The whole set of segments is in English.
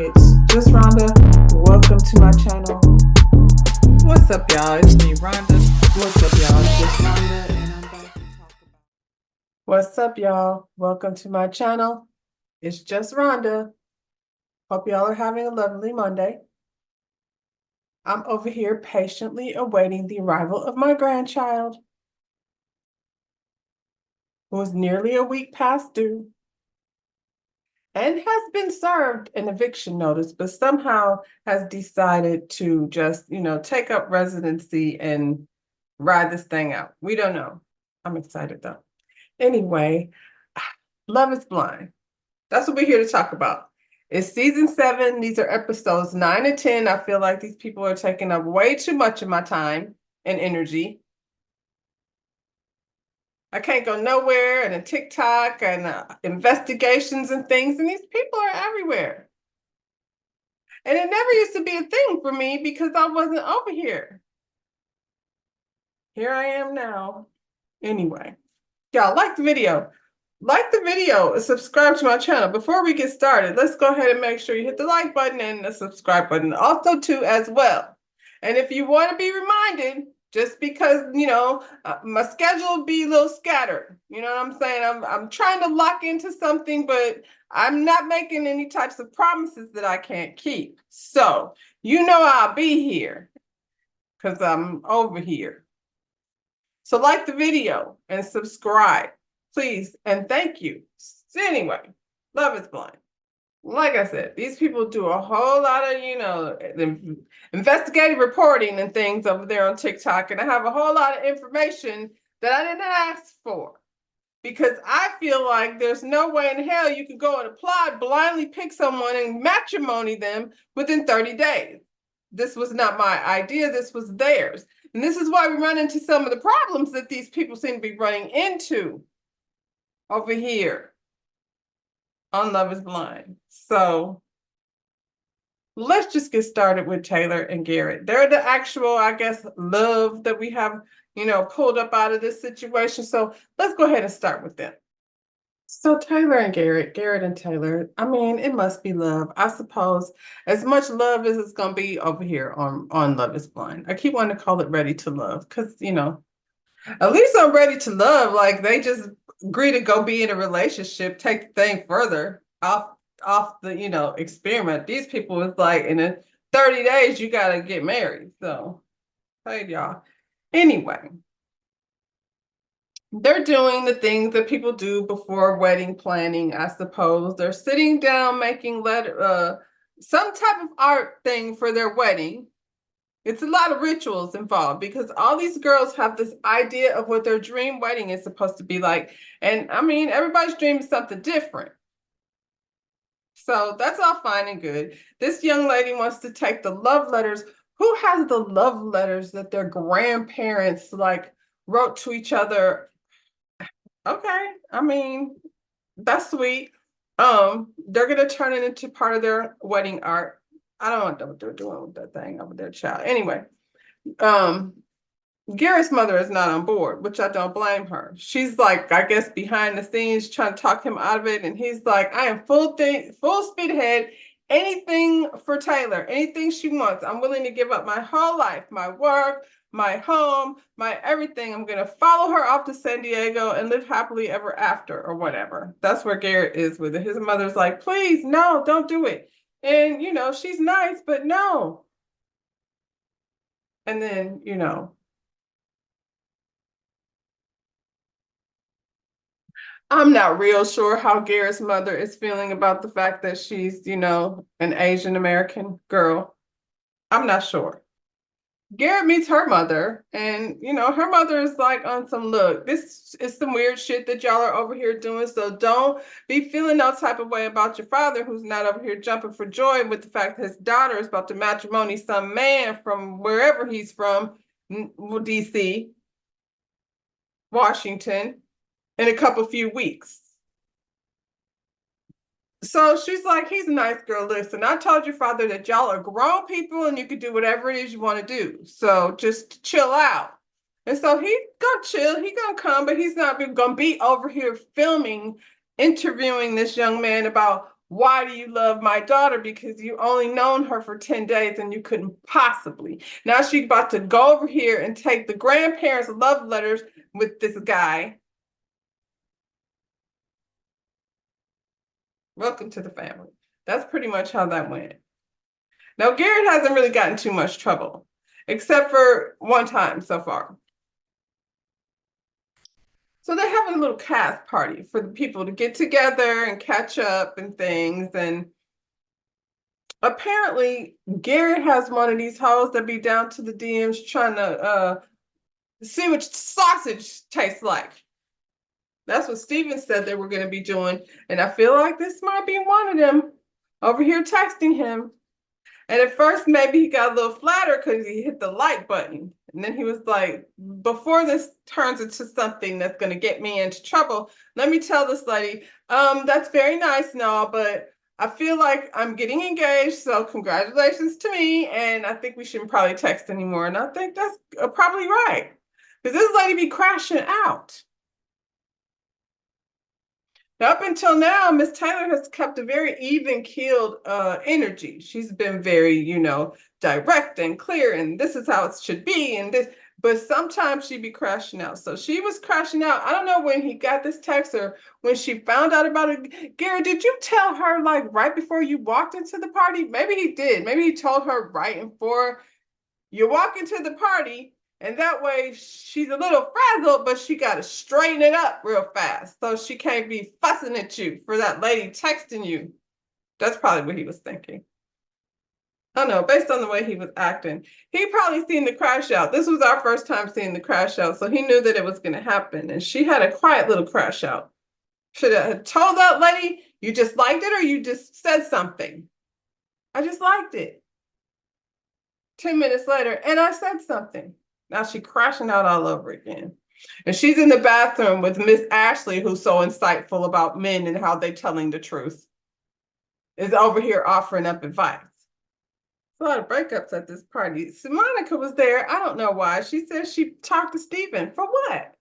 It's just Rhonda. Welcome to my channel. What's up, y'all? It's me, Rhonda. What's up, y'all? It's just Rhonda, and I'm back to talk about. What's up, y'all? Welcome to my channel. It's just Rhonda. Hope y'all are having a lovely Monday. I'm over here patiently awaiting the arrival of my grandchild, who is nearly a week past due and has been served an eviction notice, but somehow has decided to just, take up residency and ride this thing out. We don't know. I'm excited though. Anyway, Love is Blind. That's what we're here to talk about. It's season 7. These are episodes 9 and 10. I feel like these people are taking up way too much of my time and energy. I can't go nowhere, and a TikTok and investigations and things, and these people are everywhere. And it never used to be a thing for me because I wasn't over here. Here I am now. Anyway, y'all like the video. Like the video and subscribe to my channel. Before we get started, let's go ahead and make sure you hit the like button and the subscribe button also too as well. And if you want to be reminded, just because, my schedule be a little scattered. You know what I'm saying? I'm trying to lock into something, but I'm not making any types of promises that I can't keep. So, I'll be here because I'm over here. So like the video and subscribe, please, and thank you. So anyway, Love is Blind. Like I said, these people do a whole lot of, investigative reporting and things over there on TikTok, and I have a whole lot of information that I didn't ask for. Because I feel like there's no way in hell you can go and apply, blindly pick someone and matrimony them within 30 days. This was not my idea, this was theirs. And this is why we run into some of the problems that these people seem to be running into over here on Love is Blind. So let's just get started with Taylor and Garrett. They're the actual, I guess, love that we have, pulled up out of this situation. So let's go ahead and start with them. So Taylor and Garrett and Taylor, I mean, it must be love. I suppose as much love as it's gonna be over here on Love is Blind. I keep wanting to call it Ready to Love because, at least I'm ready to love. Like they just agree to go be in a relationship, take the thing further off the, experiment. These people is like in 30 days you gotta get married. So hey y'all. Anyway, they're doing the things that people do before wedding planning, I suppose. They're sitting down making some type of art thing for their wedding. It's a lot of rituals involved because all these girls have this idea of what their dream wedding is supposed to be like. And I mean, everybody's dream is something different. So that's all fine and good. This young lady wants to take the love letters. Who has the love letters that their grandparents wrote to each other? Okay, I mean, that's sweet. They're gonna turn it into part of their wedding art. I don't know what they're doing with that thing over their child. Anyway, um, Garrett's mother is not on board, which I don't blame her. She's like, I guess, behind the scenes trying to talk him out of it, and he's like, I am full speed ahead. Anything for Taylor, anything she wants. I'm willing to give up my whole life, my work, my home, my everything. I'm gonna follow her off to San Diego and live happily ever after, or whatever. That's where Garrett is with it. His mother's like, please, no, don't do it. And she's nice, but no. And then, I'm not real sure how Garrett's mother is feeling about the fact that she's, an Asian American girl. I'm not sure. Garrett meets her mother, and her mother is like on some look. This is some weird shit that y'all are over here doing. So don't be feeling no type of way about your father who's not over here jumping for joy with the fact that his daughter is about to matrimony some man from wherever he's from, DC, Washington, in a couple few weeks. So she's like, he's a nice girl. Listen, I told your father that y'all are grown people and you can do whatever it is you want to do. So just chill out. And so he's gonna chill, he's gonna come, but he's not gonna be over here filming, interviewing this young man about why do you love my daughter? Because you only known her for 10 days and you couldn't possibly. Now she's about to go over here and take the grandparents' love letters with this guy. Welcome to the family. That's pretty much how that went. Now, Garrett hasn't really gotten too much trouble, except for one time so far. So they're having a little cast party for the people to get together and catch up and things. And apparently, Garrett has one of these hoes that be down to the DMs trying to see what sausage tastes like. That's what Steven said they were going to be doing. And I feel like this might be one of them over here texting him. And at first, maybe he got a little flattered because he hit the like button. And then he was like, before this turns into something that's going to get me into trouble, let me tell this lady, that's very nice and all, but I feel like I'm getting engaged. So congratulations to me. And I think we shouldn't probably text anymore. And I think that's probably right. Because this lady be crashing out. Now, up until now, Miss Taylor has kept a very even-keeled energy. She's been very, direct and clear, and this is how it should be, and this. But sometimes she be crashing out. So she was crashing out. I don't know when he got this text or when she found out about it. Gary, did you tell her like right before you walked into the party? Maybe he did. Maybe he told her right before you walk into the party. And that way she's a little frazzled, but she got to straighten it up real fast. So she can't be fussing at you for that lady texting you. That's probably what he was thinking. I don't know, based on the way he was acting. He probably seen the crash out. This was our first time seeing the crash out. So he knew that it was going to happen. And she had a quiet little crash out. Should have told that lady, you just liked it or you just said something. I just liked it. 10 minutes later, and I said something. Now she's crashing out all over again. And she's in the bathroom with Miss Ashley, who's so insightful about men and how they're telling the truth, is over here offering up advice. A lot of breakups at this party. So Monica was there. I don't know why. She said she talked to Steven. For what?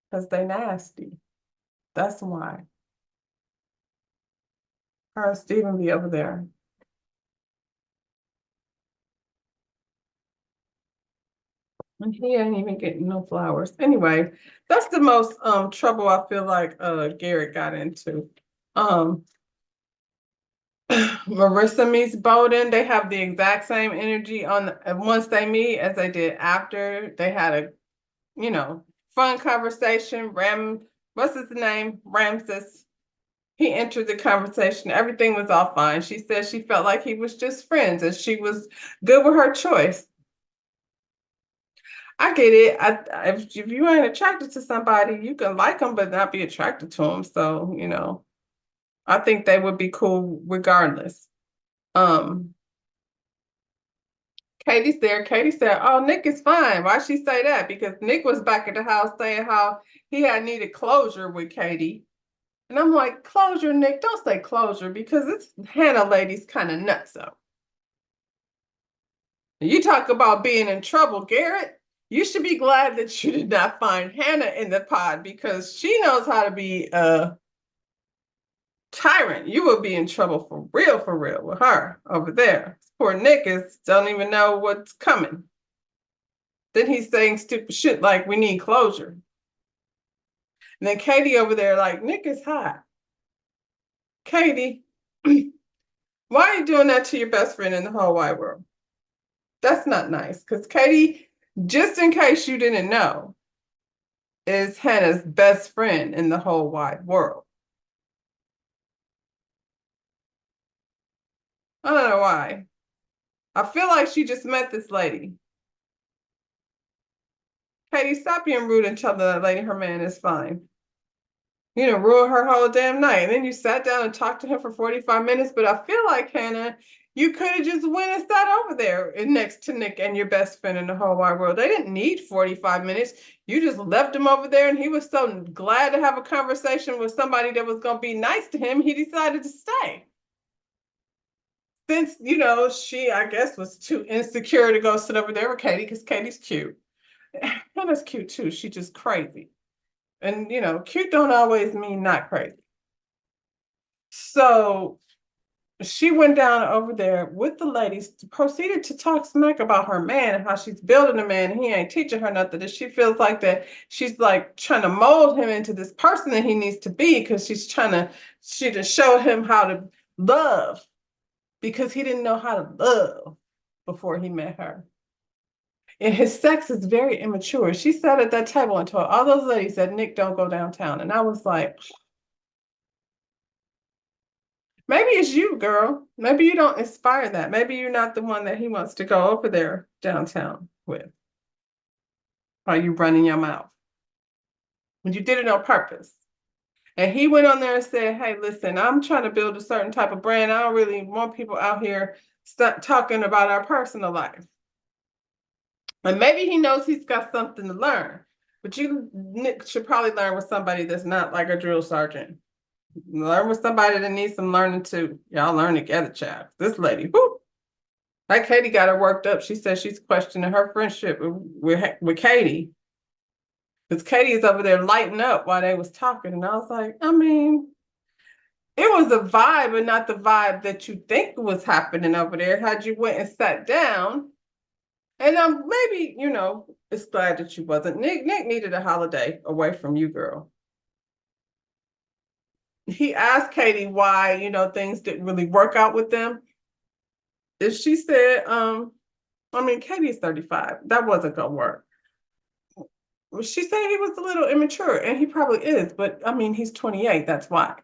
Because they nasty. That's why. Her and Steven be over there. And he ain't even getting no flowers. Anyway, that's the most trouble I feel like Garrett got into. Marissa meets Bowden. They have the exact same energy on once they meet as they did after. They had a fun conversation. What's his name? Ramses. He entered the conversation. Everything was all fine. She said she felt like he was just friends and she was good with her choice. I get it. If you ain't attracted to somebody, you can like them but not be attracted to them. So, I think they would be cool regardless. Katie's there. Katie said, "Oh, Nick is fine." Why she say that? Because Nick was back at the house saying how he had needed closure with Katie. And I'm like, closure, Nick, don't say closure because this Hannah lady's kind of nuts. So you talk about being in trouble, Garrett. You should be glad that you did not find Hannah in the pod because she knows how to be a tyrant. You will be in trouble for real with her over there. Poor Nick don't even know what's coming. Then he's saying stupid shit like we need closure. And then Katie over there like, Nick is hot. Katie, why are you doing that to your best friend in the whole wide world? That's not nice because Katie, just in case you didn't know, is Hannah's best friend in the whole wide world. I don't know why. I feel like she just met this lady. Katie, stop being rude and tell that lady her man is fine. You know, ruin her whole damn night. And then you sat down and talked to him for 45 minutes. But I feel like, Hannah, you could have just went and sat over there next to Nick and your best friend in the whole wide world. They didn't need 45 minutes. You just left him over there and he was so glad to have a conversation with somebody that was going to be nice to him, he decided to stay. Since, she, I guess, was too insecure to go sit over there with Katie because Katie's cute. Hannah's cute too. She's just crazy. And, cute don't always mean not crazy. So she went down over there with the ladies, proceeded to talk smack about her man and how she's building a man and he ain't teaching her nothing. That she feels like that she's like trying to mold him into this person that he needs to be because she just showed him how to love because he didn't know how to love before he met her. And his sex is very immature. She sat at that table and told all those ladies that Nick don't go downtown. And I was like, maybe it's you, girl. Maybe you don't inspire that. Maybe you're not the one that he wants to go over there downtown with. Are you running your mouth? But you did it on purpose. And he went on there and said, hey, listen, I'm trying to build a certain type of brand. I don't really want people out here talking about our personal life. And maybe he knows he's got something to learn. But Nick should probably learn with somebody that's not like a drill sergeant. Learn with somebody that needs some learning too. Y'all learn together, child. This lady, whoo. Like Katie got her worked up. She said she's questioning her friendship with Katie. Because Katie is over there lighting up while they was talking. And I was like, I mean, it was a vibe, but not the vibe that you think was happening over there. Had you went and sat down, and maybe, it's glad that you wasn't. Nick needed a holiday away from you, girl. He asked Katie why, things didn't really work out with them. And she said, Katie's 35. That wasn't gonna work. She said he was a little immature, and he probably is, but he's 28, that's why.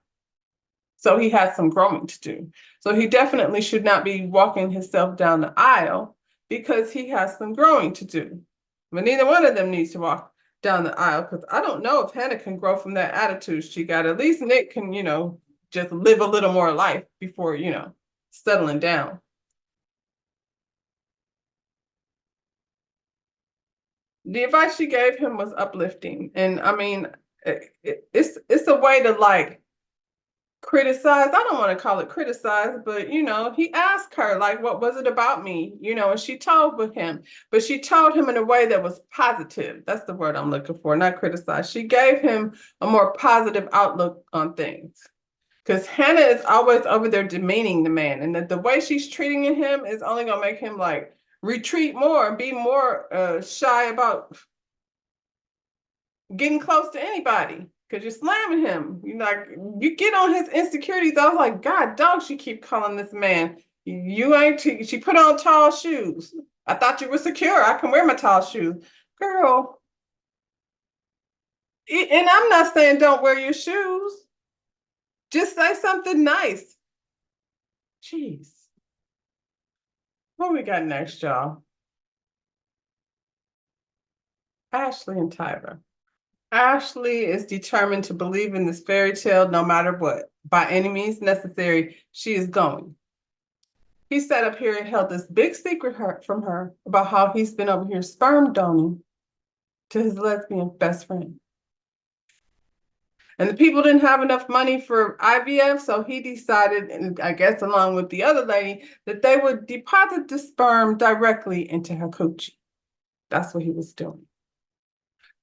So he has some growing to do. So he definitely should not be walking himself down the aisle because he has some growing to do. But neither one of them needs to walk down the aisle because I don't know if Hannah can grow from that attitude she got. At least Nick can, just live a little more life before, settling down. The advice she gave him was uplifting. And it's a way to like criticize. I don't want to call it criticize, but he asked her, like, what was it about me? And she told with him, but she told him in a way that was positive. That's the word I'm looking for, not criticize. She gave him a more positive outlook on things. Because Hannah is always over there demeaning the man, and the way she's treating him is only gonna make him like retreat more and be more shy about getting close to anybody because you're slamming him. You get on his insecurities. I was like, God, dog, she keep calling this man. You ain't. She put on tall shoes. I thought you were secure. I can wear my tall shoes, girl. And I'm not saying don't wear your shoes. Just say something nice. Jeez. What we got next, y'all? Ashley and Tyler. Ashley is determined to believe in this fairy tale no matter what. By any means necessary, she is going. He sat up here and held this big secret from her about how he's been over here sperm donating to his lesbian best friend. And the people didn't have enough money for IVF, so he decided, and I guess along with the other lady, that they would deposit the sperm directly into her coochie. That's what he was doing.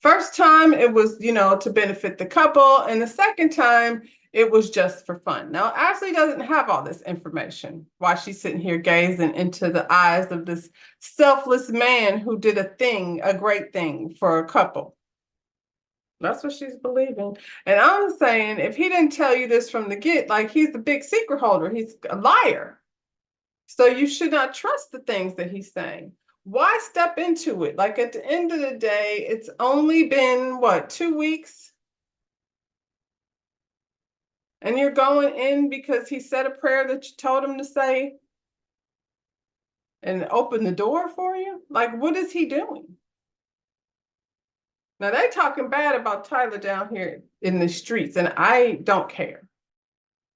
First time it was, to benefit the couple, and the second time it was just for fun. Now, Ashley doesn't have all this information while she's sitting here gazing into the eyes of this selfless man who did a great thing for a couple. That's what she's believing. And I'm saying, if he didn't tell you this from the get, like he's the big secret holder, he's a liar. So you should not trust the things that he's saying. Why step into it? Like at the end of the day, it's only been, 2 weeks? And you're going in because he said a prayer that you told him to say and open the door for you? Like, what is he doing? Now, they talking bad about Tyler down here in the streets, and I don't care.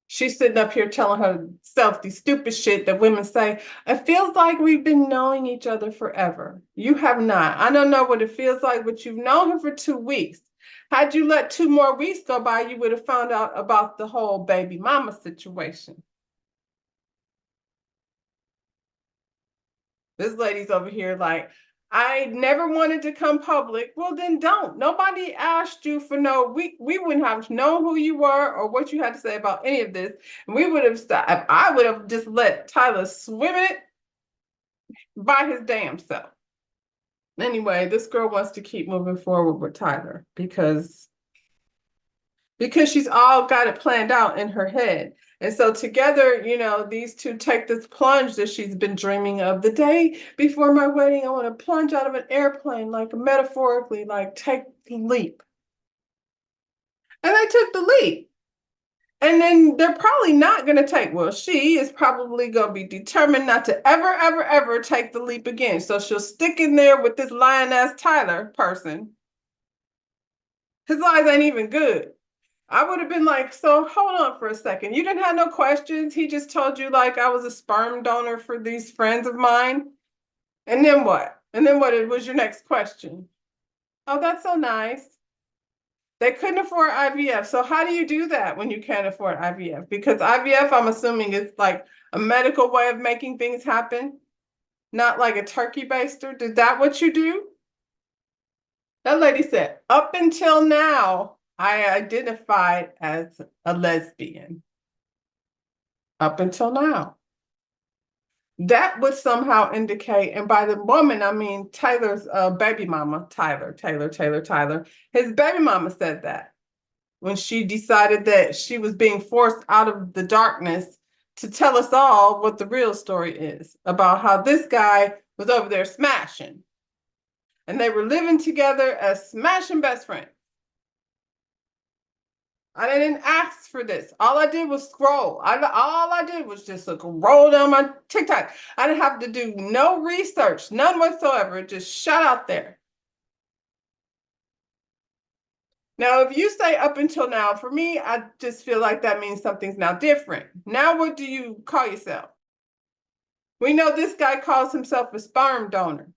She's sitting up here telling herself the stupid shit that women say. It feels like we've been knowing each other forever. You have not. I don't know what it feels like, but you've known him for 2 weeks. Had you let 2 more weeks go by, you would have found out about the whole baby mama situation. This lady's over here like, I never wanted to come public. Well, then don't. Nobody asked you for we wouldn't have known who you were or what you had to say about any of this. And we would have stopped. I would have just let Tyler swim it by his damn self. Anyway, this girl wants to keep moving forward with Tyler because she's all got it planned out in her head. And so together, these two take this plunge that she's been dreaming of. The day before my wedding, I want to plunge out of an airplane, like metaphorically, like take the leap. And they took the leap. And then they're probably not going to take, well, she is probably going to be determined not to ever, ever, ever take the leap again. So she'll stick in there with this lying-ass Tyler person. His lies ain't even good. I would have been like, so hold on for a second. You didn't have no questions. He just told you like I was a sperm donor for these friends of mine. And then what? And then what was your next question? Oh, that's so nice. They couldn't afford IVF. So how do you do that when you can't afford IVF? Because IVF, I'm assuming, is like a medical way of making things happen, not like a turkey baster. Is that what you do? That lady said, up until now, I identified as a lesbian. Up until now. That would somehow indicate, and by the woman, I mean Tyler's baby mama, Tyler. His baby mama said that when she decided that she was being forced out of the darkness to tell us all what the real story is about how this guy was over there smashing. And they were living together as smashing best friends. I didn't ask for this. All I did was scroll. All I did was just roll down my TikTok. I didn't have to do no research, none whatsoever. It just shot out there. Now, if you say up until now, for me, I just feel like that means something's now different. Now, what do you call yourself? We know this guy calls himself a sperm donor.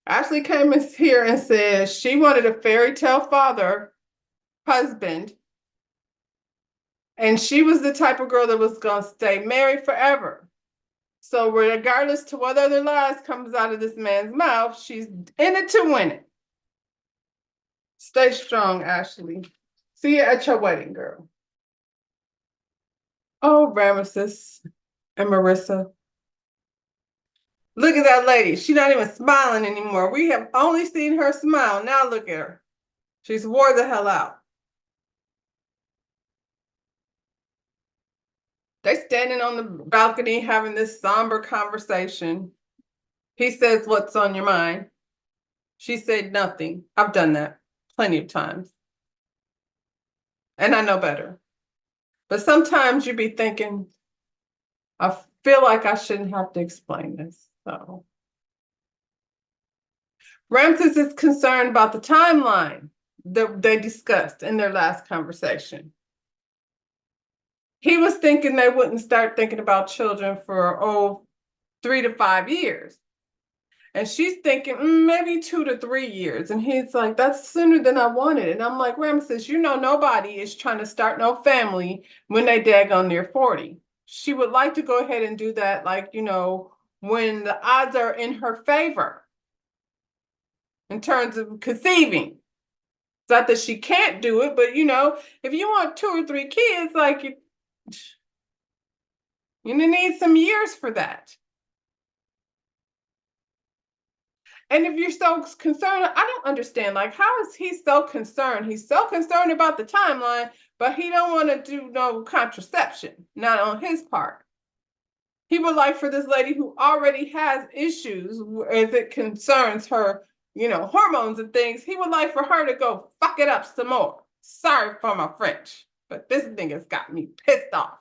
Ashley came in here and said she wanted a fairy tale father, husband, and she was the type of girl that was going to stay married forever. So regardless to what other lies comes out of this man's mouth, she's in it to win it. Stay strong, Ashley. See you at your wedding, girl. Oh, Ramesses and Marissa. Look at that lady. She's not even smiling anymore. We have only seen her smile. Now look at her. She's wore the hell out. They standing on the balcony having this somber conversation. He says, what's on your mind? She said, nothing. I've done that plenty of times. And I know better. But sometimes you be thinking, I feel like I shouldn't have to explain this. So Ramses is concerned about the timeline that they discussed in their last conversation. He was thinking they wouldn't start thinking about children for 3 to 5 years. And she's thinking maybe 2 to 3 years. And he's like, that's sooner than I wanted. And I'm like, Ramses, nobody is trying to start no family when they daggone near 40. She would like to go ahead and do that, like, when the odds are in her favor in terms of conceiving. It's not that she can't do it, but if you want 2 or 3 kids, like you need some years for that. And if you're so concerned, I don't understand, like, how is he so concerned? He's so concerned about the timeline, but he don't want to do no contraception, not on his part. He would like for this lady who already has issues as it concerns her, hormones and things, he would like for her to go fuck it up some more. Sorry for my French, but this nigga's got me pissed off.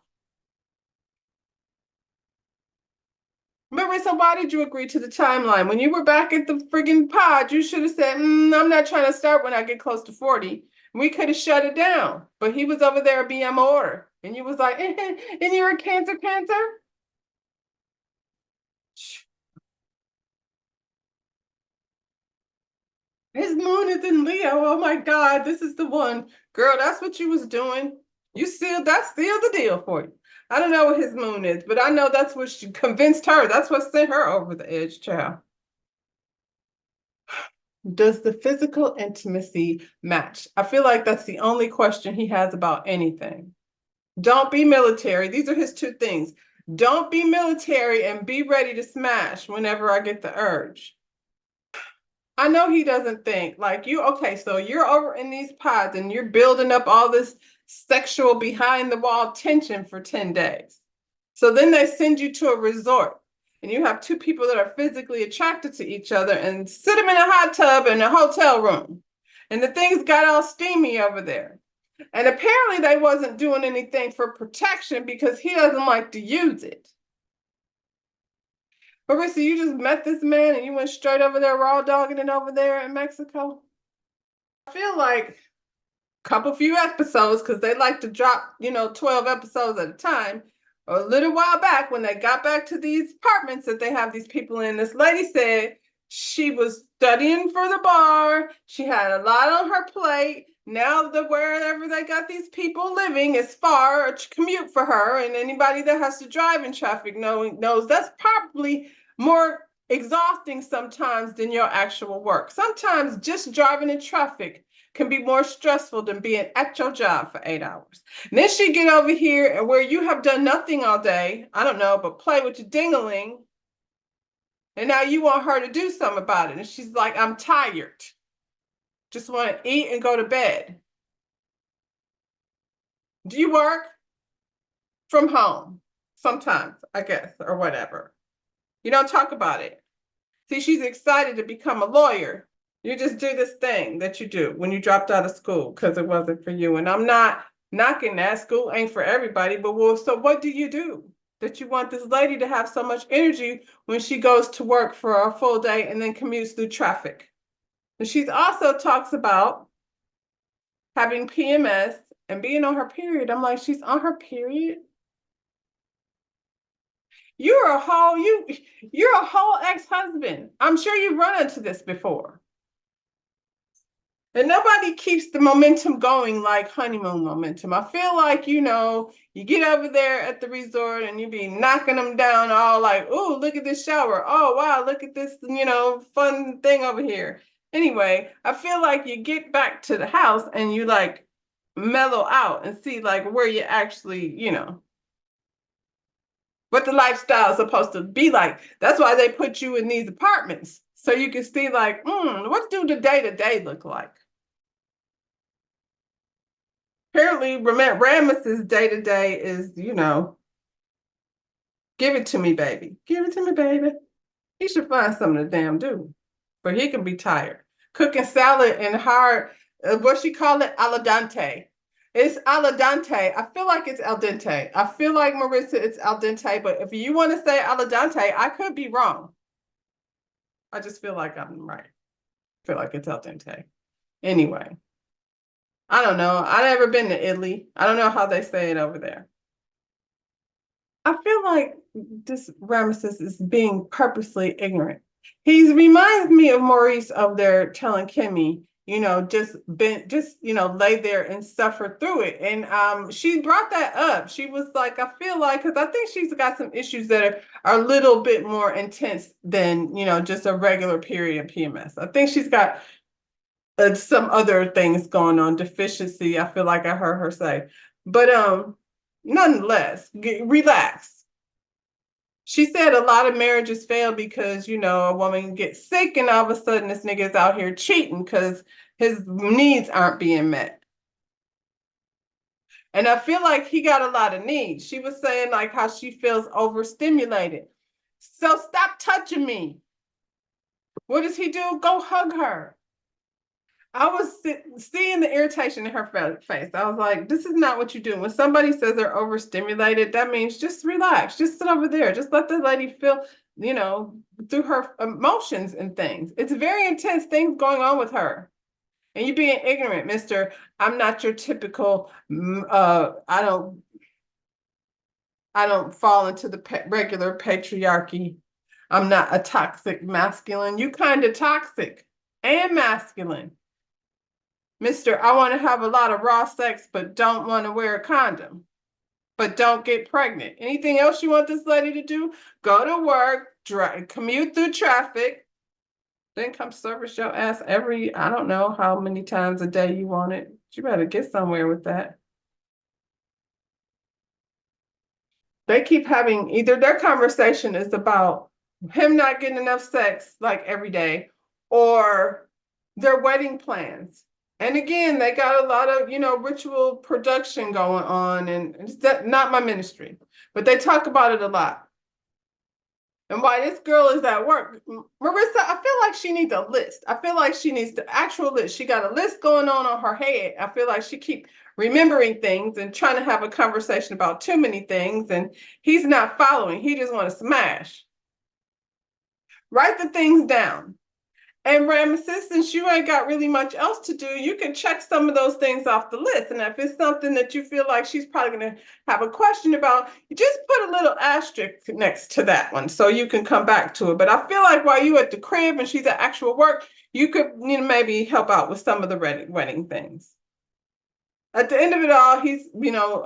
Marissa, why did you agree to the timeline? When you were back at the friggin' pod, you should have said, I'm not trying to start when I get close to 40. We could have shut it down. But he was over there being more. And you was like, and you're a cancer? His moon is in Leo. Oh my God, this is the one. Girl, that's what you was doing. That sealed the deal for you. I don't know what his moon is, but I know that's what she convinced her. That's what sent her over the edge, child. Does the physical intimacy match? I feel like that's the only question he has about anything. Don't be military. These are his two things. Don't be military and be ready to smash whenever I get the urge. I know he doesn't think like you, okay, so you're over in these pods and you're building up all this sexual behind the wall tension for 10 days. So then they send you to a resort and you have two people that are physically attracted to each other and sit them in a hot tub in a hotel room. And the things got all steamy over there. And apparently they wasn't doing anything for protection because he doesn't like to use it. Marissa, you just met this man and you went straight over there raw dogging it over there in Mexico? I feel like a couple few episodes, because they like to drop, 12 episodes at a time. A little while back, when they got back to these apartments that they have these people in, this lady said she was studying for the bar. She had a lot on her plate. Now that wherever they got these people living is far, a commute for her, and anybody that has to drive in traffic knows that's probably more exhausting sometimes than your actual work. Sometimes just driving in traffic can be more stressful than being at your job for 8 hours. And then she get over here and where you have done nothing all day, I don't know, but play with your ding-a-ling. And now you want her to do something about it. And she's like, I'm tired. Just want to eat and go to bed. Do you work from home? Sometimes, I guess, or whatever. You don't talk about it. See, she's excited to become a lawyer. You just do this thing that you do when you dropped out of school because it wasn't for you. And I'm not knocking that. School ain't for everybody, but well, so what do you do that you want this lady to have so much energy when she goes to work for a full day and then commutes through traffic? And she also talks about having PMS and being on her period. I'm like, she's on her period? You're a whole ex-husband. I'm sure you've run into this before. And nobody keeps the momentum going like honeymoon momentum. I feel like, you get over there at the resort and you be knocking them down all like, oh, look at this shower. Oh, wow, look at this, fun thing over here. Anyway, I feel like you get back to the house and you like mellow out and see like where you actually, what the lifestyle is supposed to be like. That's why they put you in these apartments. So you can see like, what do the day-to-day look like? Apparently, Rames's day-to-day is, give it to me, baby. Give it to me, baby. He should find something to damn do. But he can be tired. Cooking salad and hard, what she call it? Al dente. It's al dente. I feel like it's al dente. I feel like, Marissa, it's al dente. But if you want to say al dente, I could be wrong. I just feel like I'm right. I feel like it's al dente. Anyway. I don't know. I've never been to Italy. I don't know how they say it over there. I feel like this Ramesses is being purposely ignorant. He reminds me of Maurice of there telling Kimmy, lay there and suffer through it. And she brought that up. She was like, I feel like, because I think she's got some issues that are a little bit more intense than, just a regular period of PMS. I think she's got some other things going on, deficiency, I feel like I heard her say. But nonetheless, relax. She said a lot of marriages fail because, a woman gets sick and all of a sudden this nigga is out here cheating because his needs aren't being met. And I feel like he got a lot of needs. She was saying like how she feels overstimulated. So stop touching me. What does he do? Go hug her. I was seeing the irritation in her face. I was like, this is not what you do. When somebody says they're overstimulated, that means just relax. Just sit over there. Just let the lady feel, through her emotions and things. It's very intense things going on with her. And you being ignorant, Mr. I'm not your typical, I don't fall into the regular patriarchy. I'm not a toxic masculine. You kind of toxic and masculine. Mr. I want to have a lot of raw sex, but don't want to wear a condom, but don't get pregnant. Anything else you want this lady to do? Go to work, commute through traffic, Then come service your ass every, I don't know how many times a day you want it. You better get somewhere with that. They keep having either their conversation is about him not getting enough sex like every day or their wedding plans. And again, they got a lot of, ritual production going on, and it's not my ministry, but they talk about it a lot. And why this girl is at work. Marissa, I feel like she needs a list. I feel like she needs the actual list. She got a list going on her head. I feel like she keep remembering things and trying to have a conversation about too many things, and he's not following. He just want to smash. Write the things down. And Ramesses, since you ain't got really much else to do, you can check some of those things off the list. And if it's something that you feel like she's probably going to have a question about, you just put a little asterisk next to that one so you can come back to it. But I feel like while you at the crib and she's at actual work, you could maybe help out with some of the wedding things. At the end of it all, he's,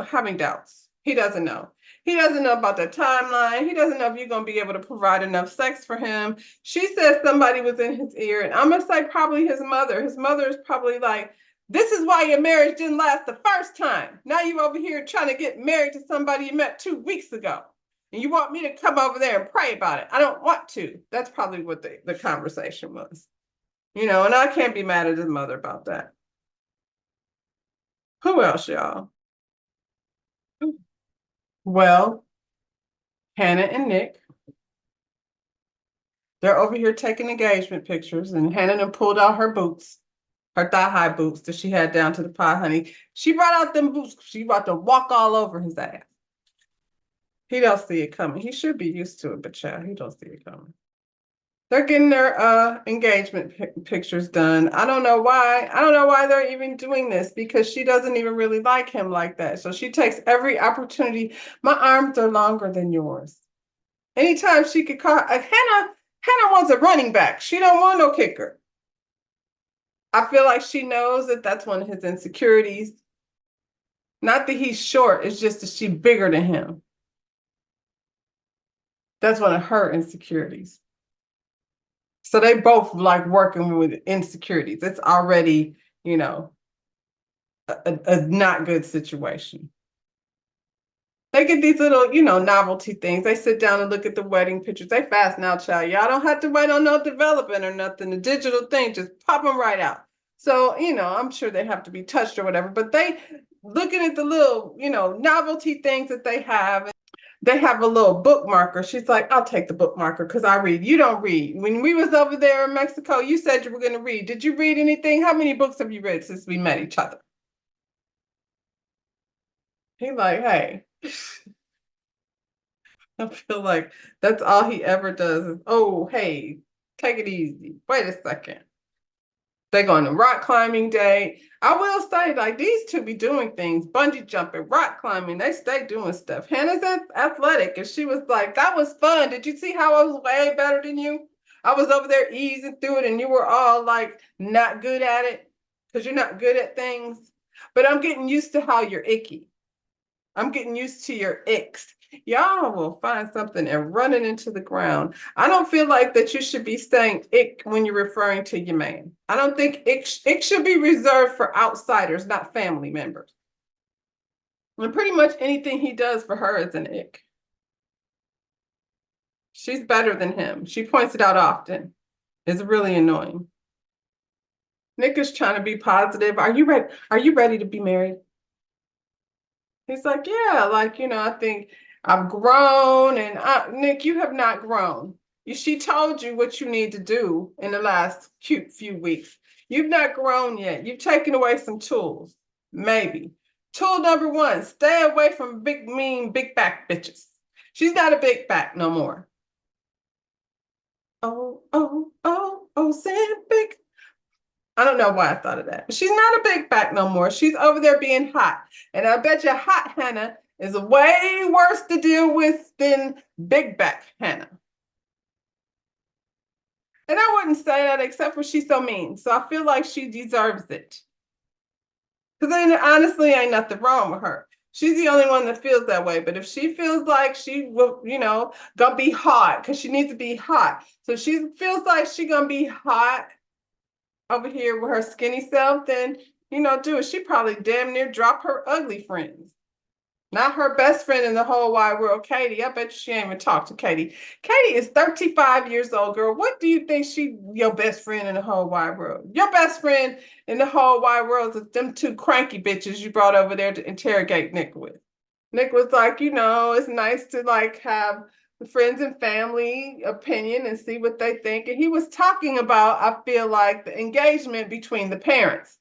having doubts. He doesn't know. He doesn't know about the timeline. He doesn't know if you're going to be able to provide enough sex for him. She says somebody was in his ear, and I'm going to say probably his mother. His mother is probably like, this is why your marriage didn't last the first time. Now you over here trying to get married to somebody you met 2 weeks ago. And you want me to come over there and pray about it. I don't want to. That's probably what the conversation was. And I can't be mad at his mother about that. Who else, y'all? Well, Hannah and Nick, they're over here taking engagement pictures, and Hannah done pulled out her boots, her thigh-high boots that she had down to the pot, honey. She brought out them boots. She about to walk all over his ass. He don't see it coming. He should be used to it, but child, he don't see it coming. They're getting their engagement pictures done. I don't know why. I don't know why they're even doing this, because she doesn't even really like him like that. So she takes every opportunity. My arms are longer than yours. Anytime she could call, Hannah wants a running back. She don't want no kicker. I feel like she knows that that's one of his insecurities. Not that he's short, it's just that she's bigger than him. That's one of her insecurities. So they both like working with insecurities. It's already, a not good situation. They get these little, novelty things. They sit down and look at the wedding pictures. They fast now, child. Y'all don't have to wait on no development or nothing. The digital thing, just pop them right out. So, I'm sure they have to be touched or whatever, but they looking at the little, novelty things that they have. They have a little bookmarker. She's like, I'll take the bookmarker because I read. You don't read. When we was over there in Mexico, you said you were going to read. Did you read anything? How many books have you read since we met each other? He's like, hey. I feel like that's all he ever does is, oh, hey, take it easy. Wait a second. They're going to rock climbing day. I will say, like, these two be doing things, bungee jumping, rock climbing. They stay doing stuff. Hannah's athletic, and she was like, that was fun. Did you see how I was way better than you? I was over there easing through it, and you were all like not good at it because you're not good at things. But I'm getting used to how you're icky. I'm getting used to your icks. Y'all will find something and run it into the ground. I don't feel like that you should be saying ick when you're referring to your man. I don't think ick should be reserved for outsiders, not family members. And pretty much anything he does for her is an ick. She's better than him. She points it out often. It's really annoying. Nick is trying to be positive. Are you ready? Are you ready to be married? He's like, yeah, like, I think I've grown, and Nick, you have not grown. She told you what you need to do in the last few weeks. You've not grown yet. You've taken away some tools, maybe. Tool number 1, stay away from big, mean, big back bitches. She's not a big back no more. Saying big. I don't know why I thought of that. But she's not a big back no more. She's over there being hot. And I bet you hot Hannah is way worse to deal with than big back Hannah. And I wouldn't say that except for she's so mean. So I feel like she deserves it. Because then honestly, ain't nothing wrong with her. She's the only one that feels that way. But if she feels like she will, gonna be hot, because she needs to be hot. So she feels like she gonna be hot over here with her skinny self, then, do it. She probably damn near drop her ugly friends. Not her best friend in the whole wide world, Katie. I bet she ain't even talked to Katie. Katie is 35 years old, girl. What do you think your best friend in the whole wide world? Your best friend in the whole wide world is them two cranky bitches you brought over there to interrogate Nick with. Nick was like, it's nice to like have the friends and family opinion and see what they think. And he was talking about, I feel like, the engagement between the parents.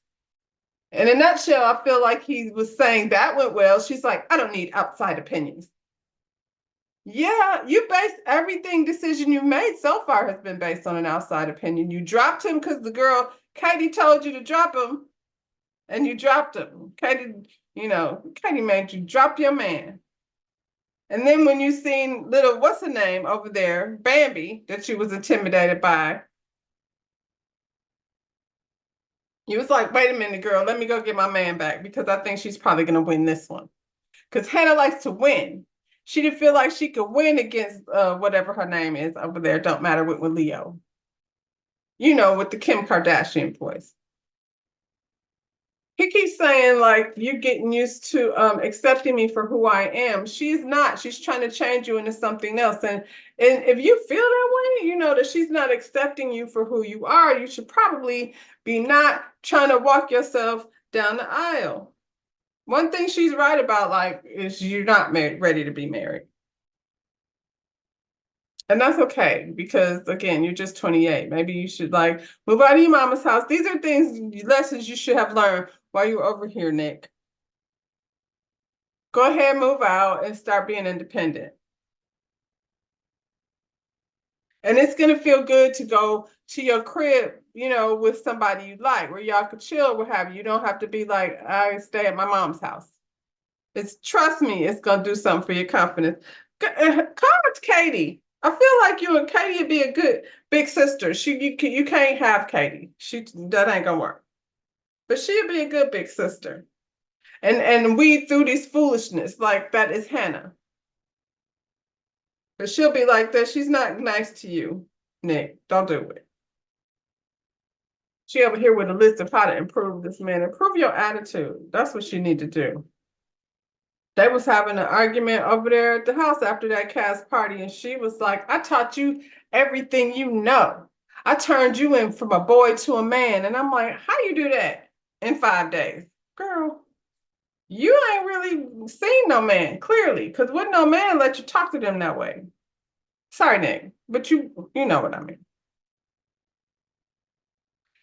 In a nutshell, I feel like he was saying that went well. She's like, I don't need outside opinions. Yeah, you based everything decision you made so far has been based on an outside opinion. You dropped him because the girl, Katie, told you to drop him, and you dropped him. Katie made you drop your man. And then when you seen little, what's her name over there, Bambi, that you was intimidated by, you was like, wait a minute, girl, let me go get my man back because I think she's probably going to win this one. Because Hannah likes to win. She didn't feel like she could win against whatever her name is over there. Don't matter with Leo. With the Kim Kardashian voice. He keeps saying like you're getting used to accepting me for who I am. She's not. She's trying to change you into something else. And if you feel that way, that she's not accepting you for who you are, you should probably be not trying to walk yourself down the aisle. One thing she's right about, like, is you're not ready to be married. And that's okay, because again, you're just 28. Maybe you should like move out of your mama's house. These are lessons you should have learned while you're over here, Nick. Go ahead, move out and start being independent. And it's gonna feel good to go to your crib, with somebody you like, where y'all could chill, what have you. You don't have to be like, I stay at my mom's house. Trust me, it's gonna do something for your confidence. Call it Katie. I feel like you and Katie would be a good big sister. You can't have Katie. That ain't gonna work. But she'd be a good big sister. And weed through this foolishness like that is Hannah. But she'll be like that. She's not nice to you, Nick. Don't do it. She over here with a list of how to improve this man. Improve your attitude. That's what you need to do. They was having an argument over there at the house after that cast party, and she was like, I taught you everything you know. I turned you in from a boy to a man. And I'm like, how you do that in 5 days? Girl, you ain't really seen no man, clearly, because wouldn't no man let you talk to them that way. Sorry, Nick, but you know what I mean.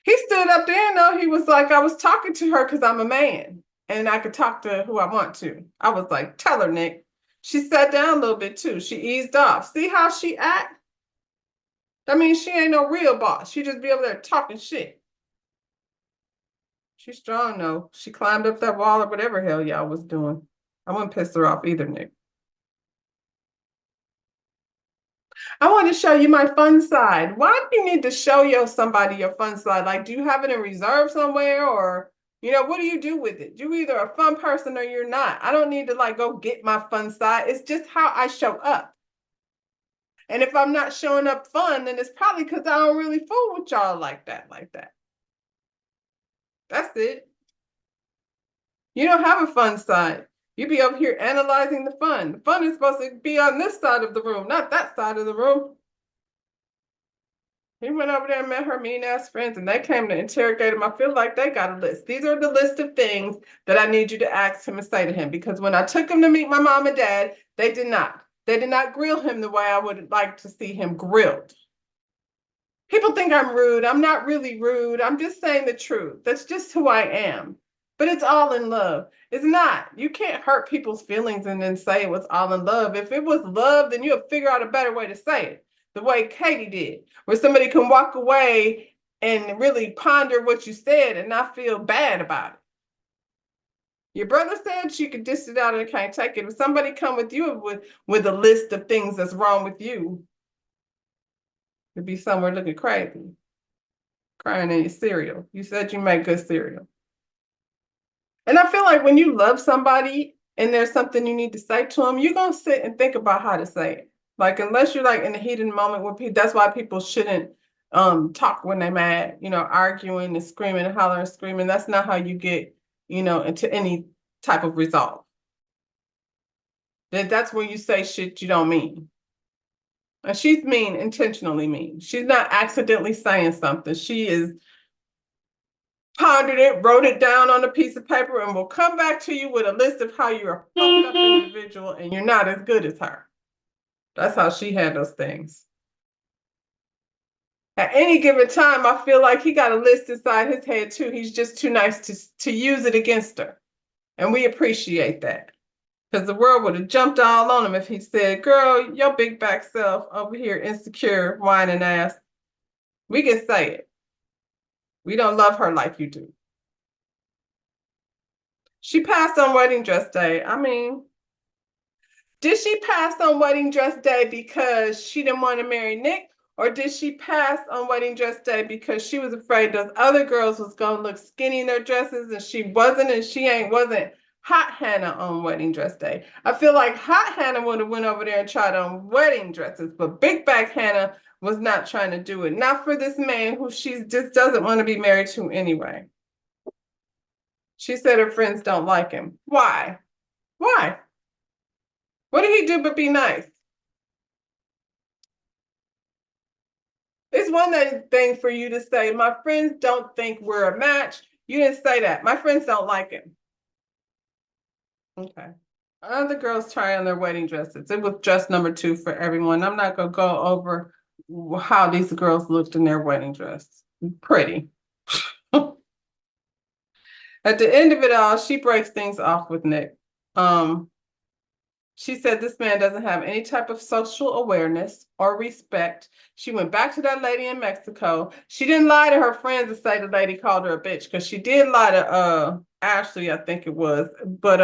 He stood up there, and though he was like, I was talking to her because I'm a man and I could talk to who I want to. I was like, tell her, Nick. She sat down a little bit too. She eased off. See how she act? I mean, she ain't no real boss. She just be over there talking shit. She's strong though. She climbed up that wall or whatever hell y'all was doing. I wouldn't piss her off either, Nick. I want to show you my fun side. Why do you need to show somebody your fun side? Like, do you have it in reserve somewhere, or what do you do with it? You're either a fun person or you're not. I don't need to like go get my fun side. It's just how I show up. And if I'm not showing up fun, then it's probably because I don't really fool with y'all like that. That's it. You don't have a fun side. You be over here analyzing the fun. The fun is supposed to be on this side of the room, not that side of the room. He went over there and met her mean-ass friends, and they came to interrogate him. I feel like they got a list. These are the list of things that I need you to ask him and say to him, because when I took him to meet my mom and dad, they did not. They did not grill him the way I would like to see him grilled. People think I'm rude. I'm not really rude. I'm just saying the truth. That's just who I am. But it's all in love. It's not. You can't hurt people's feelings and then say it was all in love. If it was love, then you'll figure out a better way to say it. The way Katie did, where somebody can walk away and really ponder what you said and not feel bad about it. Your brother said she could dish it out and can't take it. If somebody come with you with a list of things that's wrong with you, you'd be somewhere looking crazy, crying in your cereal. You said you make good cereal. And I feel like when you love somebody and there's something you need to say to them, you're gonna sit and think about how to say it. Like, unless you're like in the heat of the moment with people, that's why people shouldn't talk when they're mad, arguing and screaming and hollering and screaming. That's not how you get, into any type of resolve. That's when you say shit you don't mean. And she's mean, intentionally mean. She's not accidentally saying something. She is pondered it, wrote it down on a piece of paper, and will come back to you with a list of how you're a fucked up individual and you're not as good as her. That's how she handles things. At any given time, I feel like he got a list inside his head too. He's just too nice to use it against her. And we appreciate that. Because the world would have jumped all on him if he said, girl, your big back self over here, insecure, whining ass. We can say it. We don't love her like you do. She passed on wedding dress day. I mean, did she pass on wedding dress day because she didn't want to marry Nick? Or did she pass on wedding dress day because she was afraid those other girls was going to look skinny in their dresses and she wasn't, and she wasn't Hot Hannah on wedding dress day? I feel like Hot Hannah would have went over there and tried on wedding dresses, but Big Back Hannah was not trying to do it. Not for this man who she just doesn't want to be married to anyway. She said her friends don't like him. Why? Why? What did he do but be nice? It's one thing for you to say, my friends don't think we're a match. You didn't say that. My friends don't like him. Okay. Other girls try on their wedding dresses. It was dress number 2 for everyone. I'm not going to go over how these girls looked in their wedding dress. Pretty. At the end of it all, she breaks things off with Nick. She said this man doesn't have any type of social awareness or respect. She went back to that lady in Mexico. She didn't lie to her friends and say the lady called her a bitch, because she did lie to Ashley, I think it was. But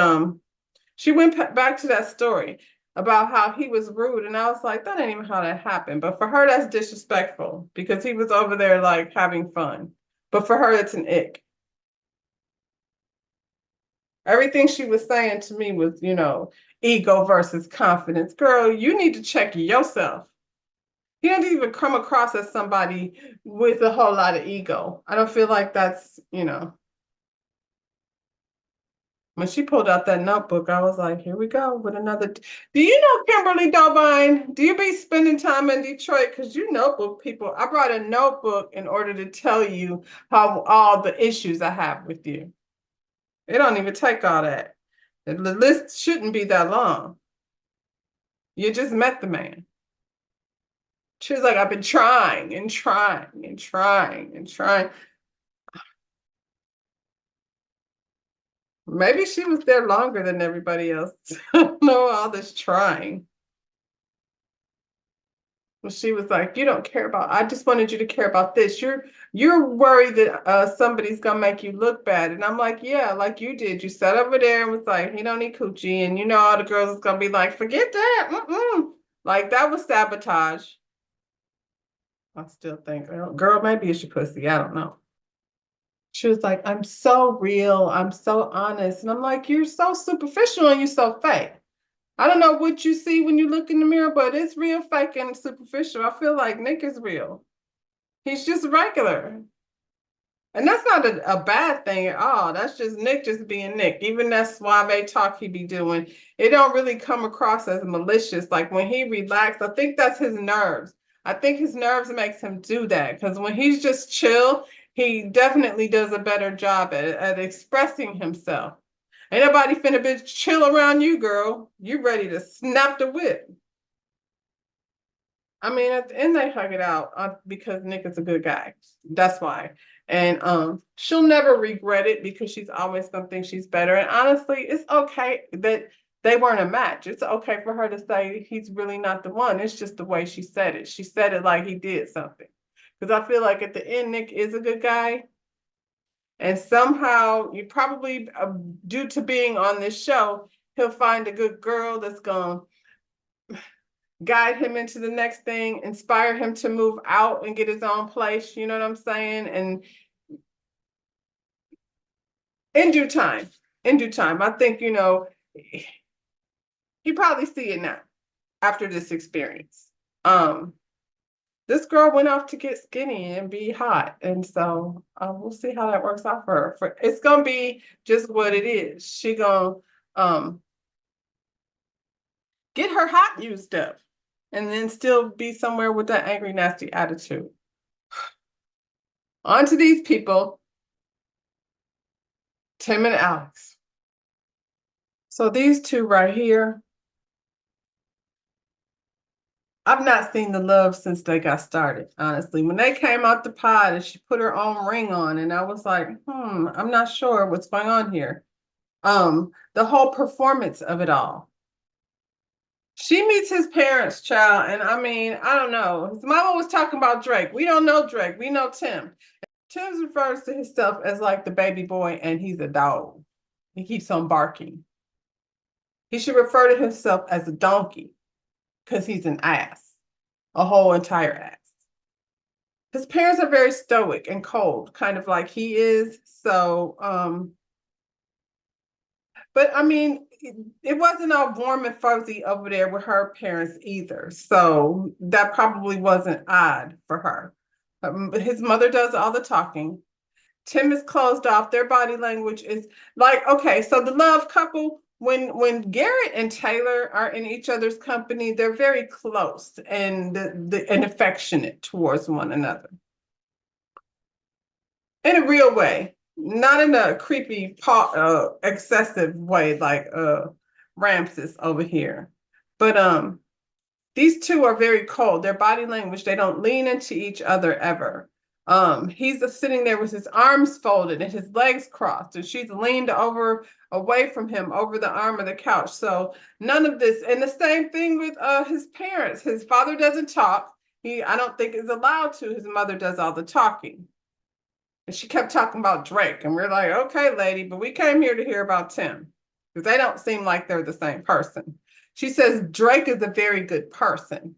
she went back to that story about how he was rude. And I was like, that ain't even how that happened. But for her, that's disrespectful because he was over there like having fun. But for her, it's an ick. Everything she was saying to me was, ego versus confidence. Girl, you need to check yourself. He doesn't even come across as somebody with a whole lot of ego. I don't feel like that's, When she pulled out that notebook, I was like, here we go with another. Do you know Kimberly Dobine? Do you be spending time in Detroit? Because you notebook people. I brought a notebook in order to tell you how all the issues I have with you. It don't even take all that. The list shouldn't be that long. You just met the man. She was like, I've been trying and trying and trying and trying. Maybe she was there longer than everybody else. I don't know all this trying. Well, she was like, you don't care about, I just wanted you to care about this. You're worried that somebody's gonna make you look bad. And I'm like, yeah, like you did. You sat over there and was like, he don't need coochie. And all the girls is gonna be like, forget that. Like that was sabotage. I still think, girl, maybe it's your pussy. I don't know. She was like, I'm so real. I'm so honest. And I'm like, you're so superficial and you're so fake. I don't know what you see when you look in the mirror, but it's real, fake, and superficial. I feel like Nick is real. He's just regular. And that's not a bad thing at all. That's just Nick just being Nick. Even that suave talk he be doing, it don't really come across as malicious. Like when he relaxed, I think that's his nerves. I think his nerves makes him do that. Because when he's just chill, he definitely does a better job at expressing himself. Ain't nobody finna be chill around you, girl. You ready to snap the whip. I mean, at the end they hug it out because Nick is a good guy. That's why. And she'll never regret it because she's always gonna think she's better. And honestly, it's okay that they weren't a match. It's okay for her to say he's really not the one. It's just the way she said it. She said it like he did something. Because I feel like at the end, Nick is a good guy. And somehow, you probably, due to being on this show, he'll find a good girl that's going to guide him into the next thing, inspire him to move out and get his own place. You know what I'm saying? And in due time, I think, he probably see it now after this experience. This girl went off to get skinny and be hot, and so we'll see how that works out for her. It's gonna be just what it is. She gonna get her hot used up, and then still be somewhere with that angry, nasty attitude. On to these people, Tim and Alex. So these two right here, I've not seen the love since they got started, honestly. When they came out the pod and she put her own ring on, and I was like, I'm not sure what's going on here. The whole performance of it all. She meets his parents, child, and I mean, I don't know. His mama was talking about Drake. We don't know Drake. We know Tim. Tim refers to himself as like the baby boy, and he's a dog. He keeps on barking. He should refer to himself as a donkey because he's an ass, a whole entire ass. His parents are very stoic and cold, kind of like he is. So, but I mean, it wasn't all warm and fuzzy over there with her parents either. So that probably wasn't odd for her. His mother does all the talking. Tim is closed off. Their body language is like, okay, so the love couple, when Garrett and Taylor are in each other's company, they're very close and and affectionate towards one another. In a real way, not in a creepy, excessive way like Ramses over here. But these two are very cold. Their body language, they don't lean into each other ever. He's just sitting there with his arms folded and his legs crossed, and she's leaned over away from him over the arm of the couch. So none of this. And the same thing with his parents. His father doesn't talk. I don't think is allowed to. His mother does all the talking. And she kept talking about Drake, and we're like, okay, lady, but we came here to hear about Tim because they don't seem like they're the same person. She says Drake is a very good person.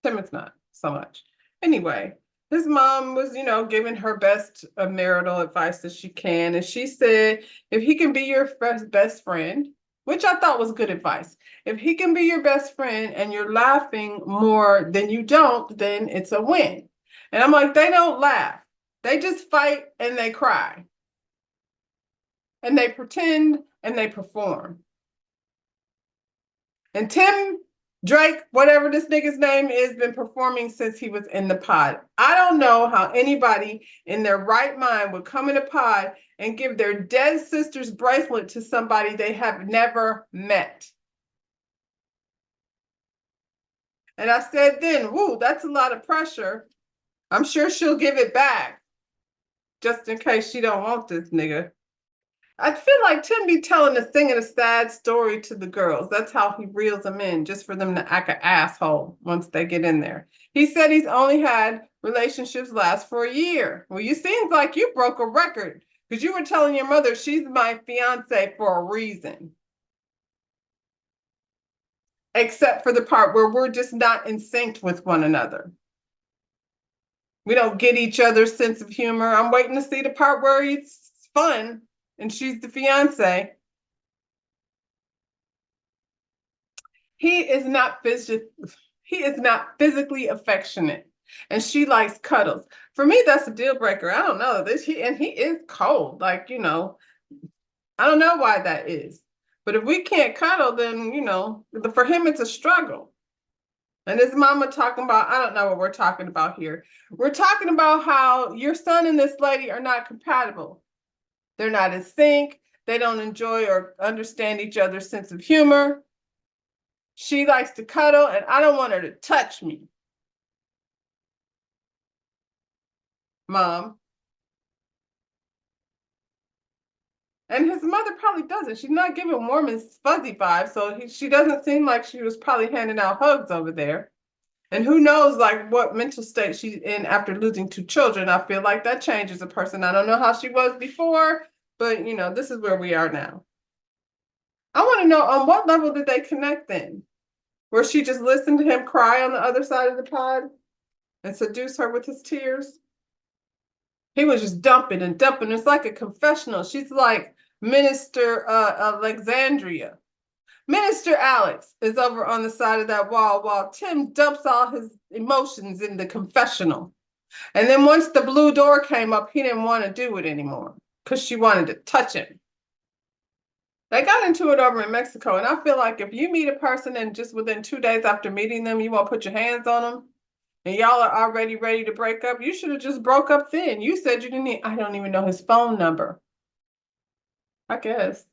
Tim is not so much. Anyway, his mom was, giving her best marital advice that she can. And she said, if he can be your best friend, which I thought was good advice, if he can be your best friend and you're laughing more than you don't, then it's a win. And I'm like, they don't laugh. They just fight and they cry. And they pretend and they perform. And Tim Drake, whatever this nigga's name is, been performing since he was in the pod. I don't know how anybody in their right mind would come in a pod and give their dead sister's bracelet to somebody they have never met. And I said then, woo, that's a lot of pressure. I'm sure she'll give it back just in case she don't want this nigga. I feel like Tim be singing a sad story to the girls. That's how he reels them in, just for them to act an asshole once they get in there. He said he's only had relationships last for a year. Well, you seems like you broke a record because you were telling your mother she's my fiance for a reason. Except for the part where we're just not in sync with one another. We don't get each other's sense of humor. I'm waiting to see the part where it's fun and she's the fiance. He is not physically affectionate, and she likes cuddles. For me, that's a deal breaker. I don't know this. He is cold. Like, I don't know why that is. But if we can't cuddle, then for him it's a struggle. And his mama talking about, I don't know what we're talking about here. We're talking about how your son and this lady are not compatible. They're not in sync. They don't enjoy or understand each other's sense of humor. She likes to cuddle, and I don't want her to touch me. Mom. And his mother probably doesn't. She's not giving warm and fuzzy vibes, so she doesn't seem like she was probably handing out hugs over there. And who knows, like, what mental state she's in after losing 2 children. I feel like that changes a person. I don't know how she was before, but, this is where we are now. I want to know, on what level did they connect then? Where she just listened to him cry on the other side of the pod and seduce her with his tears? He was just dumping and dumping. It's like a confessional. She's like, Minister Alexandria. Minister Alex is over on the side of that wall while Tim dumps all his emotions in the confessional. And then once the blue door came up, he didn't want to do it anymore because she wanted to touch him. They got into it over in Mexico, and I feel like if you meet a person and just within 2 days after meeting them, you won't put your hands on them, and y'all are already ready to break up, you should have just broke up then. You said you didn't need, I don't even know his phone number. I guess.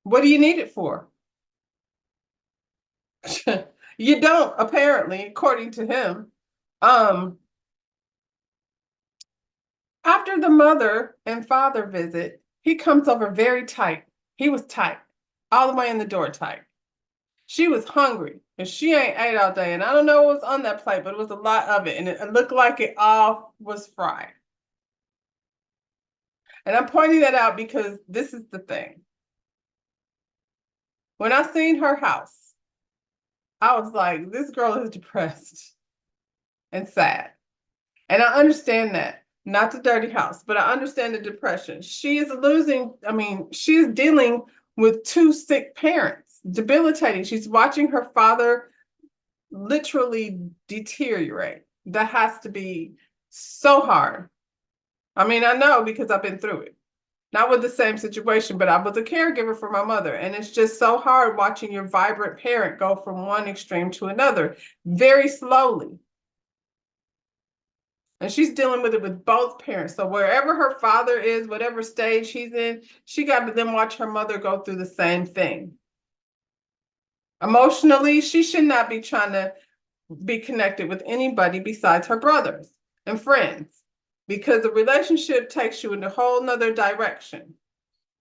What do you need it for? You don't, apparently, according to him. After the mother and father visit, he comes over very tight. He was tight, all the way in the door tight. She was hungry and she ain't ate all day. And I don't know what was on that plate, but it was a lot of it. And it looked like it all was fried. And I'm pointing that out because this is the thing. When I seen her house, I was like, this girl is depressed and sad. And I understand that. Not the dirty house, but I understand the depression. She is she is dealing with 2 sick parents, debilitating. She's watching her father literally deteriorate. That has to be so hard. I mean, I know because I've been through it. Not with the same situation, but I was a caregiver for my mother. And it's just so hard watching your vibrant parent go from one extreme to another very slowly. And she's dealing with it with both parents. So wherever her father is, whatever stage he's in, she got to then watch her mother go through the same thing. Emotionally, she should not be trying to be connected with anybody besides her brothers and friends, because the relationship takes you in a whole nother direction.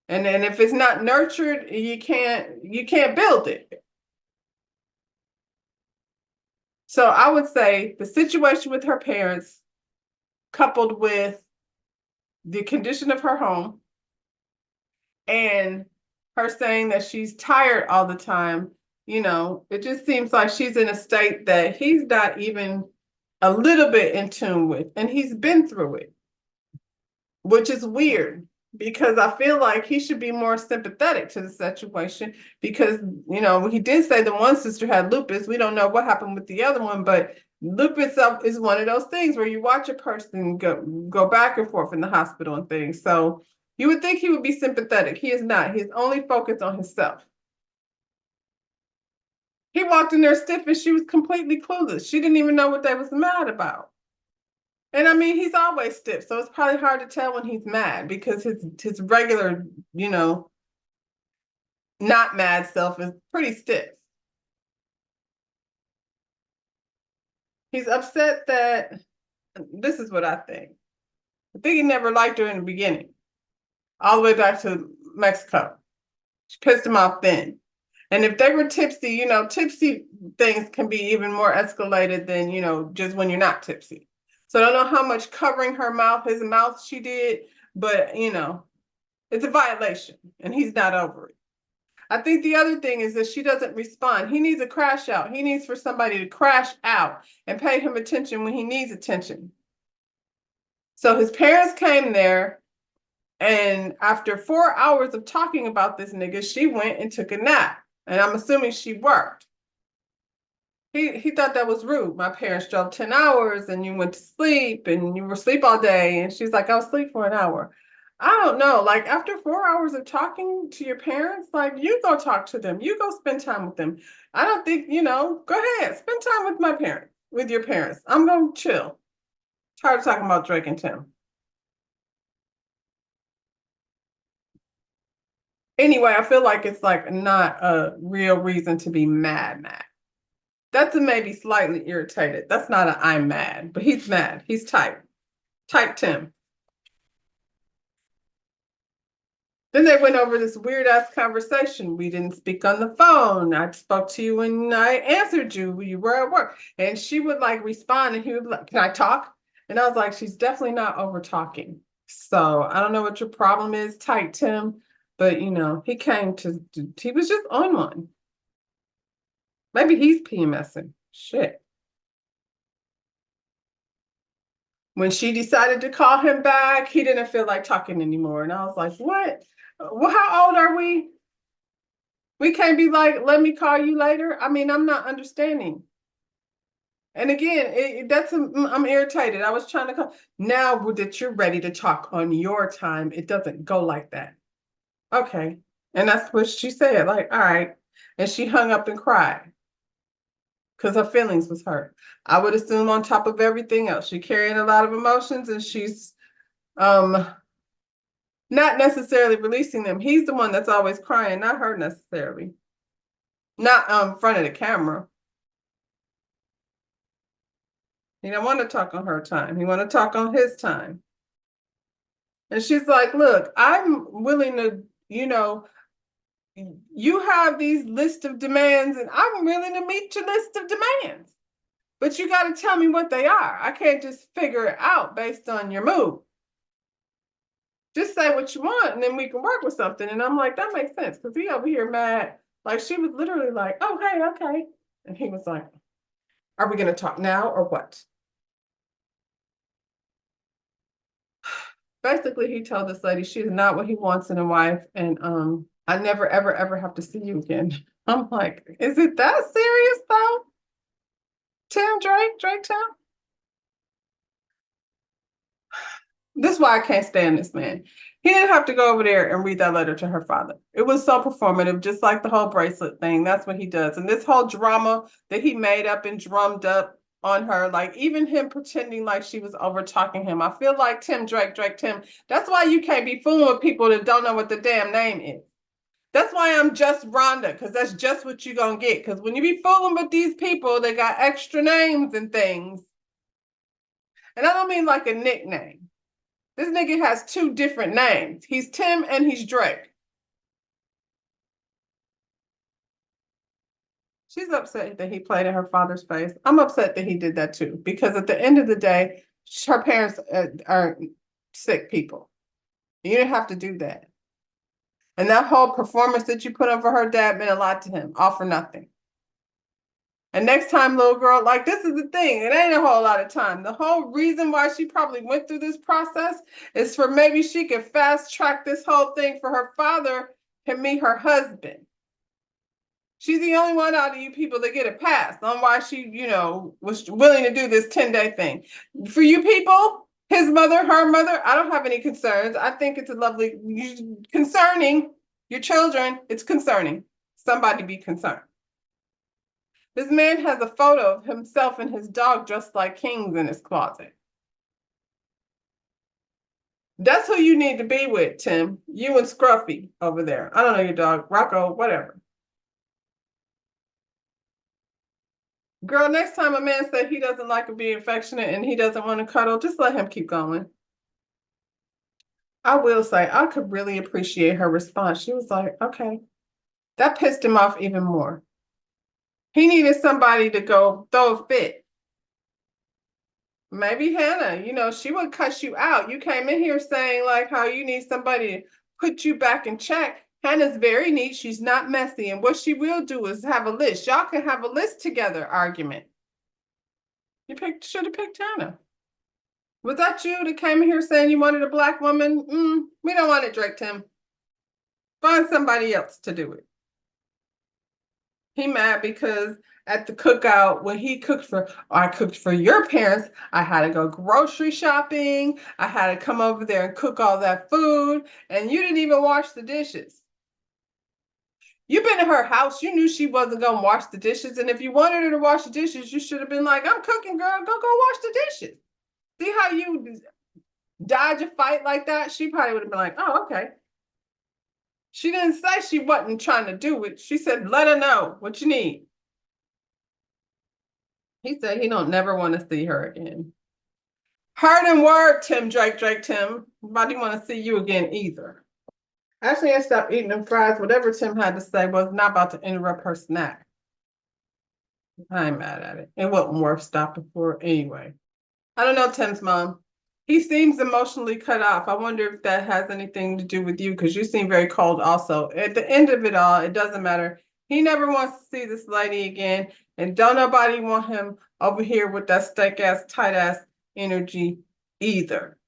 And then if it's not nurtured, you can't build it. So I would say the situation with her parents, coupled with the condition of her home and her saying that she's tired all the time, it just seems like she's in a state that he's not even a little bit in tune with, and he's been through it, which is weird because I feel like he should be more sympathetic to the situation because, he did say the one sister had lupus. We don't know what happened with the other one, but lupus is one of those things where you watch a person go back and forth in the hospital and things. So you would think he would be sympathetic. He is not. He's only focused on himself. He walked in there stiff and she was completely clueless. She didn't even know what they was mad about. And I mean, he's always stiff, so it's probably hard to tell when he's mad because his regular, not mad self is pretty stiff. He's upset that, this is what I think. I think he never liked her in the beginning, all the way back to Mexico. She pissed him off then. And if they were tipsy, tipsy things can be even more escalated than, just when you're not tipsy. So I don't know how much covering his mouth she did, but it's a violation and he's not over it. I think the other thing is that she doesn't respond. He needs a crash out. He needs for somebody to crash out and pay him attention when he needs attention. So his parents came there, and after 4 hours of talking about this nigga, she went and took a nap. And I'm assuming she worked. He thought that was rude. My parents drove 10 hours and you went to sleep and you were asleep all day. And she's like, I was asleep for an hour. I don't know. Like after 4 hours of talking to your parents, like you go talk to them. You go spend time with them. I don't think, go ahead. Spend time with your parents. I'm going to chill. Tired of talking about Drake and Tim. Anyway, I feel like it's like not a real reason to be mad. That's a maybe slightly irritated. That's not an I'm mad, but he's mad. He's tight. Type Tim. Then they went over this weird ass conversation. We didn't speak on the phone. I spoke to you when I answered you. You were at work. And she would like respond and he would be like, can I talk? And I was like, she's definitely not over talking. So I don't know what your problem is, Type Tim. But he was just on one. Maybe he's PMSing. Shit. When she decided to call him back, he didn't feel like talking anymore. And I was like, what? Well, how old are we? We can't be like, let me call you later. I mean, I'm not understanding. And again, I'm irritated. I was trying to call. Now that you're ready to talk on your time, it doesn't go like that. Okay. And that's what she said. Like, all right. And she hung up and cried because her feelings was hurt. I would assume on top of everything else, she's carrying a lot of emotions and she's um not necessarily releasing them. He's the one that's always crying, not her necessarily. Not in front of the camera. He don't want to talk on her time. He want to talk on his time. And she's like, look, I'm willing to, you have these list of demands and I'm willing to meet your list of demands. But you got to tell me what they are. I can't just figure it out based on your mood. Just say what you want and then we can work with something. And I'm like, that makes sense. Because he over here mad. Like she was literally like, oh, hey, okay. And he was like, are we going to talk now or what? Basically, he told this lady she's not what he wants in a wife. And I never, ever, ever have to see you again. I'm like, is it that serious though? Drake Tim? This is why I can't stand this man. He didn't have to go over there and read that letter to her father. It was so performative, just like the whole bracelet thing. That's what he does. And this whole drama that he made up and drummed up on her, like even him pretending like she was over talking him. I feel like Drake Tim. That's why you can't be fooling with people that don't know what the damn name is. That's why I'm just Rhonda, because that's just what you're going to get. Because when you be fooling with these people, they got extra names and things. And I don't mean like a nickname. This nigga has two different names. He's Tim and he's Drake. She's upset that he played in her father's face. I'm upset that he did that too, because at the end of the day, her parents are sick people. You didn't have to do that. And that whole performance that you put on for her dad meant a lot to him, all for nothing. And next time, little girl, like this is the thing, it ain't a whole lot of time. The whole reason why she probably went through this process is for maybe she could fast track this whole thing for her father to meet her husband. She's the only one out of you people that get a pass on why she, was willing to do this 10-day thing. For you people, his mother, her mother, I don't have any concerns. I think it's a lovely, concerning your children. It's concerning. Somebody be concerned. This man has a photo of himself and his dog dressed like kings in his closet. That's who you need to be with, Tim. You and Scruffy over there. I don't know your dog, Rocco, whatever. Girl, next time a man says he doesn't like to be affectionate and he doesn't want to cuddle, just let him keep going. I will say, I could really appreciate her response. She was like, okay. That pissed him off even more. He needed somebody to go throw a fit. Maybe Hannah, she would cuss you out. You came in here saying like how you need somebody to put you back in check. Hannah's very neat. She's not messy. And what she will do is have a list. Y'all can have a list together argument. You should have picked Hannah. Was that you that came here saying you wanted a Black woman? We don't want it, Drake Tim. Find somebody else to do it. He mad because at the cookout, when I cooked for your parents, I had to go grocery shopping. I had to come over there and cook all that food. And you didn't even wash the dishes. You've been to her house. You knew she wasn't going to wash the dishes. And if you wanted her to wash the dishes, you should have been like, I'm cooking, girl. Go wash the dishes. See how you dodge a fight like that? She probably would have been like, oh, okay. She didn't say she wasn't trying to do it. She said, let her know what you need. He said he don't never want to see her again. Heard and word, Drake Tim. Nobody want to see you again either. Actually, I stopped eating them fries. Whatever Tim had to say was not about to interrupt her snack. I ain't mad at it. It wasn't worth stopping for anyway. I don't know Tim's mom. He seems emotionally cut off. I wonder if that has anything to do with you, because you seem very cold also. At the end of it all, it doesn't matter. He never wants to see this lady again, and don't nobody want him over here with that steak ass, tight ass energy either.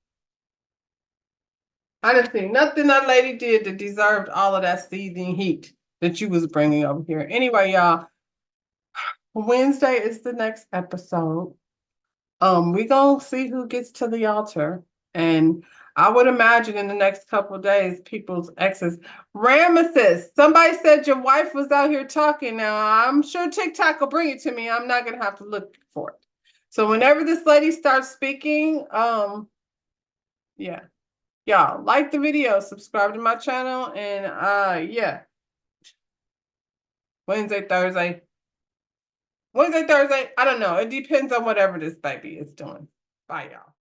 I didn't see nothing that lady did that deserved all of that seething heat that you was bringing over here. Anyway, y'all, Wednesday is the next episode. We gonna see who gets to the altar, and I would imagine in the next couple of days, people's exes. Ramesses, somebody said your wife was out here talking. Now I'm sure TikTok will bring it to me. I'm not gonna have to look for it. So whenever this lady starts speaking, yeah, y'all like the video, subscribe to my channel, and yeah, Wednesday, Thursday. Wednesday, Thursday, I don't know. It depends on whatever this baby is doing. Bye, y'all.